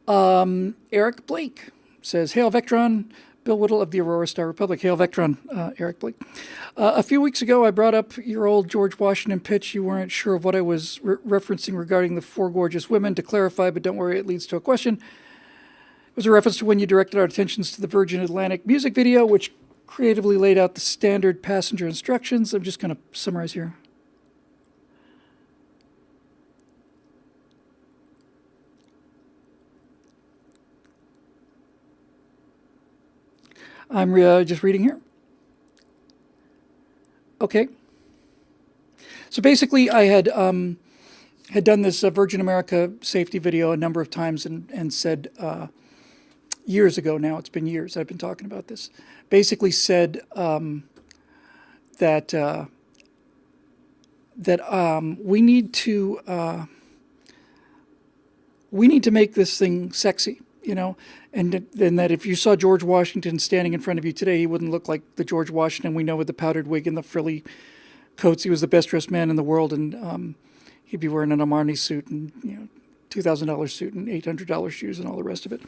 Eric Blake says, Hail Vectron, Bill Whittle of the Aurora Star Republic. Hail Vectron, Eric Blake. A few weeks ago, I brought up your old George Washington pitch. You weren't sure of what I was referencing regarding the four gorgeous women. To clarify, but don't worry, it leads to a question. It was a reference to when you directed our attentions to the Virgin Atlantic music video, which creatively laid out the standard passenger instructions. I'm just going to summarize here. I'm just reading here. Okay. So basically, I had done this Virgin America safety video a number of times and said years ago now, it's been years I've been talking about this, basically said that we need to make this thing sexy, you know, and that if you saw George Washington standing in front of you today, he wouldn't look like the George Washington we know with the powdered wig and the frilly coats. He was the best dressed man in the world, and he'd be wearing an Armani suit and, you know, $2,000 suit and $800 shoes and all the rest of it.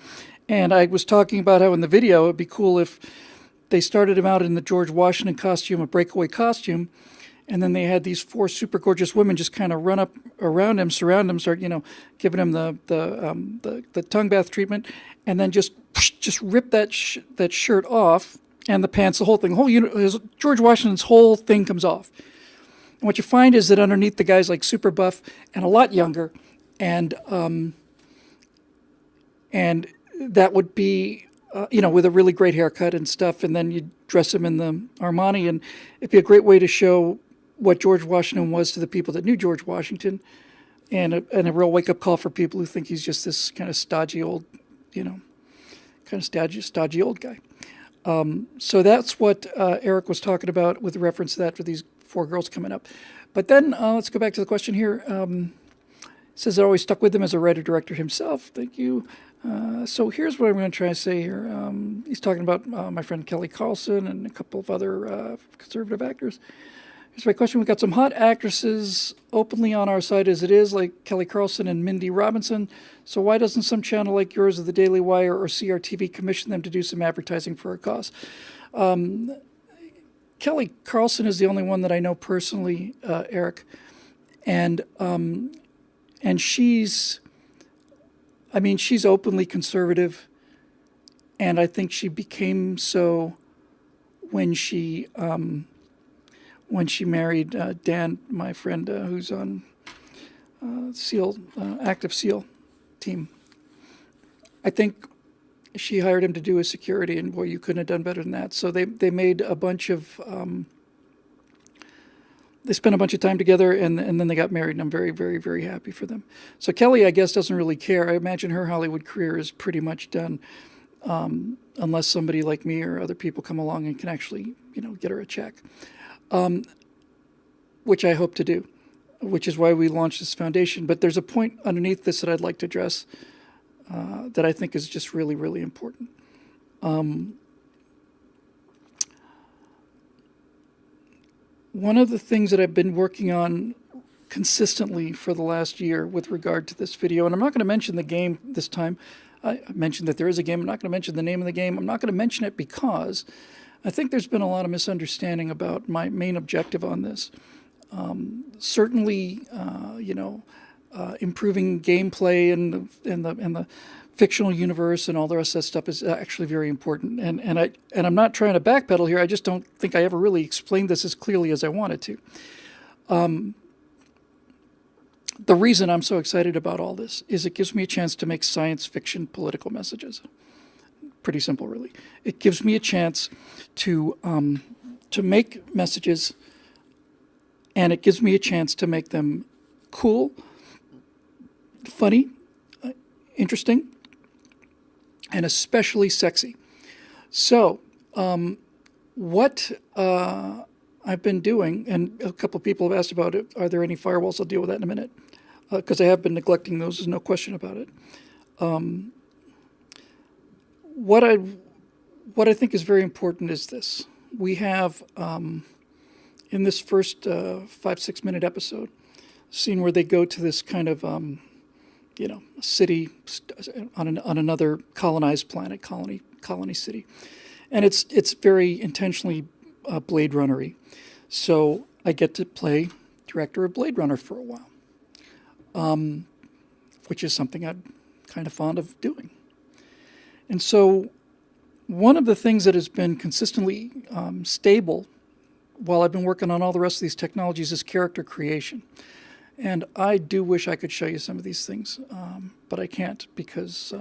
And I was talking about how in the video it'd be cool if they started him out in the George Washington costume, a breakaway costume, and then they had these four super gorgeous women just kind of run up around him, surround him, start, you know, giving him the tongue bath treatment, and then just rip that shirt off and the pants, the whole thing, George Washington's whole thing comes off. And what you find is that underneath the guy's like super buff and a lot younger, and that would be, you know, with a really great haircut and stuff, and then you dress him in the Armani, and it'd be a great way to show what George Washington was to the people that knew George Washington, and a real wake-up call for people who think he's just this kind of stodgy old, you know, kind of stodgy old guy. So that's what Eric was talking about with reference to that for these four girls coming up. But then let's go back to the question here. Says it always stuck with him as a writer-director himself. Thank you. So here's what I'm going to try to say here. He's talking about my friend Kelly Carlson and a couple of other conservative actors. Here's my question. We've got some hot actresses openly on our side as it is, like Kelly Carlson and Mindy Robinson. So why doesn't some channel like yours or the Daily Wire or CRTV commission them to do some advertising for a cause? Kelly Carlson is the only one that I know personally, Eric. And she's openly conservative, and I think she became so when she married Dan, my friend, who's on active SEAL team. I think she hired him to do his security, and boy, you couldn't have done better than that. So they made a bunch of. They spent a bunch of time together, and then they got married, and I'm very, very, very happy for them. So Kelly, I guess, doesn't really care. I imagine her Hollywood career is pretty much done, unless somebody like me or other people come along and can actually, you know, get her a check, which I hope to do, which is why we launched this foundation. But there's a point underneath this that I'd like to address that I think is just really, really important. One of the things that I've been working on consistently for the last year with regard to this video, and I'm not going to mention the game this time. I mentioned that there is a game. I'm not going to mention the name of the game. I'm not going to mention it because I think there's been a lot of misunderstanding about my main objective on this. Certainly, improving gameplay and the fictional universe and all the rest of that stuff is actually very important. And I'm not trying to backpedal here. I just don't think I ever really explained this as clearly as I wanted to. The reason I'm so excited about all this is it gives me a chance to make science fiction political messages. Pretty simple, really. It gives me a chance to make messages, and it gives me a chance to make them cool, funny, interesting, and especially sexy. So, what I've been doing, and a couple of people have asked about it, are there any firewalls? I'll deal with that in a minute, because I have been neglecting those, there's no question about it. What I think is very important is this. We have, in this first 5-6 minute episode, scene where they go to this kind of a city on another colonized planet, colony city, and it's very intentionally Blade Runner-y. So I get to play director of Blade Runner for a while, which is something I'm kind of fond of doing. And so one of the things that has been consistently stable while I've been working on all the rest of these technologies is character creation. And I do wish I could show you some of these things, but I can't because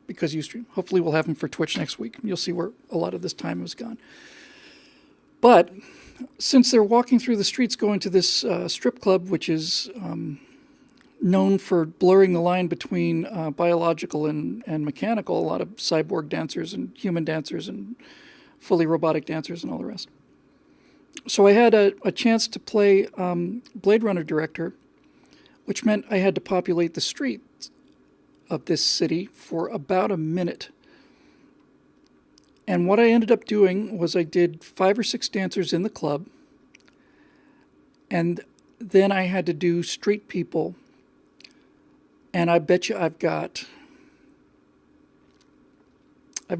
Ustream. Hopefully we'll have them for Twitch next week. You'll see where a lot of this time has gone. But since they're walking through the streets going to this strip club, which is known for blurring the line between biological and mechanical, a lot of cyborg dancers and human dancers and fully robotic dancers and all the rest. So I had a chance to play Blade Runner director, which meant I had to populate the streets of this city for about a minute. And what I ended up doing was I did 5 or 6 dancers in the club, and then I had to do street people. And I bet you I've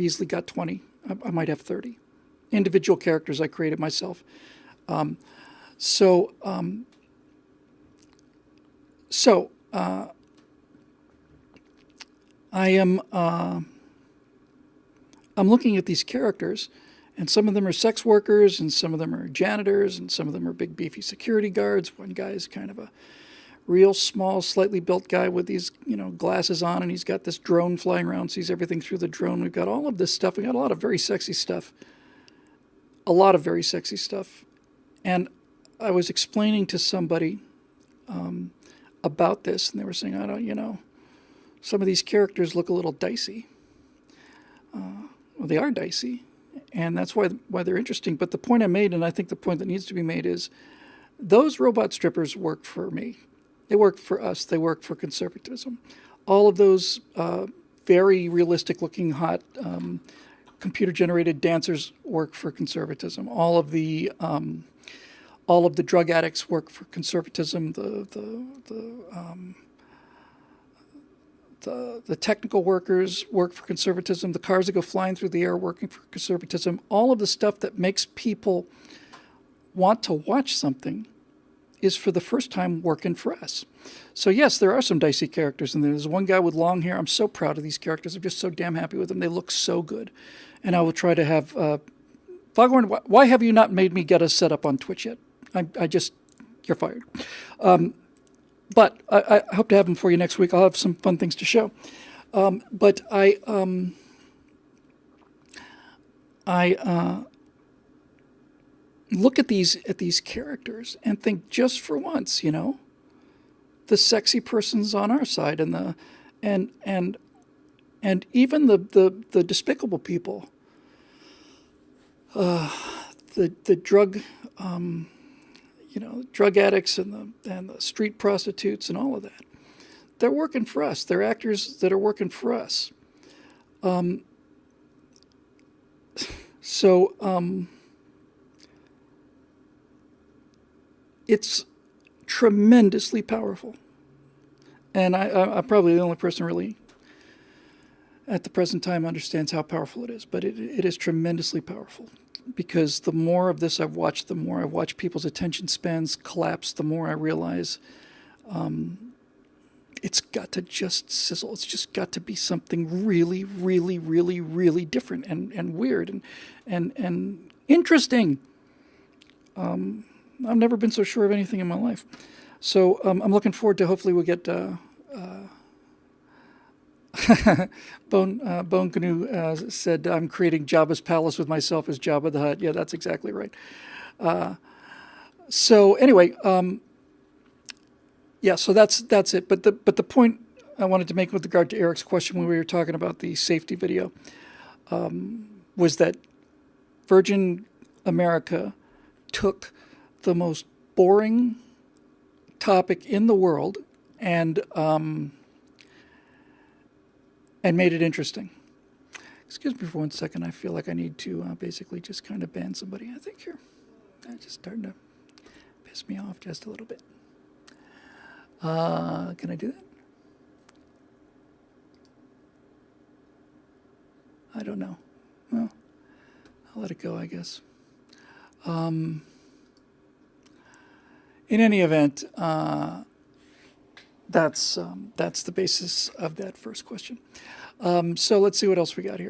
easily got 20. I might have 30 individual characters I created myself. I'm looking at these characters, and some of them are sex workers, and some of them are janitors, and some of them are big beefy security guards. One guy is kind of a real small, slightly built guy with these, glasses on, and he's got this drone flying around, sees everything through the drone. We've got all of this stuff. We got a lot of very sexy stuff. And I was explaining to somebody about this, and they were saying, some of these characters look a little dicey. Well, they are dicey, and that's why they're interesting. But the point I made, and I think the point that needs to be made, is those robot strippers work for me. They work for us. They work for conservatism. All of those very realistic-looking, hot, computer-generated dancers work for conservatism. All of the drug addicts work for conservatism. The technical workers work for conservatism. The cars that go flying through the air working for conservatism. All of the stuff that makes people want to watch something is for the first time working for us. So yes, there are some dicey characters, and there's one guy with long hair. I'm so proud of these characters. I'm just so damn happy with them. They look so good. And I will try to have... Foghorn, why have you not made me get us set up on Twitch yet? You're fired. But I hope to have them for you next week. I'll have some fun things to show. But I look at these characters and think, just for once, the sexy person's on our side, and even the despicable people, the drug. Drug addicts and the street prostitutes and all of that. They're working for us. They're actors that are working for us. It's tremendously powerful. And I'm probably the only person really at the present time understands how powerful it is, but it is tremendously powerful. Because the more of this I've watched, the more I've watched people's attention spans collapse, the more I realize it's got to just sizzle. It's just got to be something really, really, really, really different and weird and interesting. I've never been so sure of anything in my life. So I'm looking forward to, hopefully we'll get... Bone Canoe said, I'm creating Jabba's palace with myself as Jabba the Hutt. Yeah, that's exactly right. So anyway, so that's it. But the point I wanted to make with regard to Eric's question when we were talking about the safety video was that Virgin America took the most boring topic in the world and made it interesting. Excuse me for 1 second. I feel like I need to basically just kind of ban somebody. I think here. That's just starting to piss me off just a little bit. Can I do that? I don't know. Well, I'll let it go, I guess. In any event, that's the basis of that first question. So let's see what else we got here.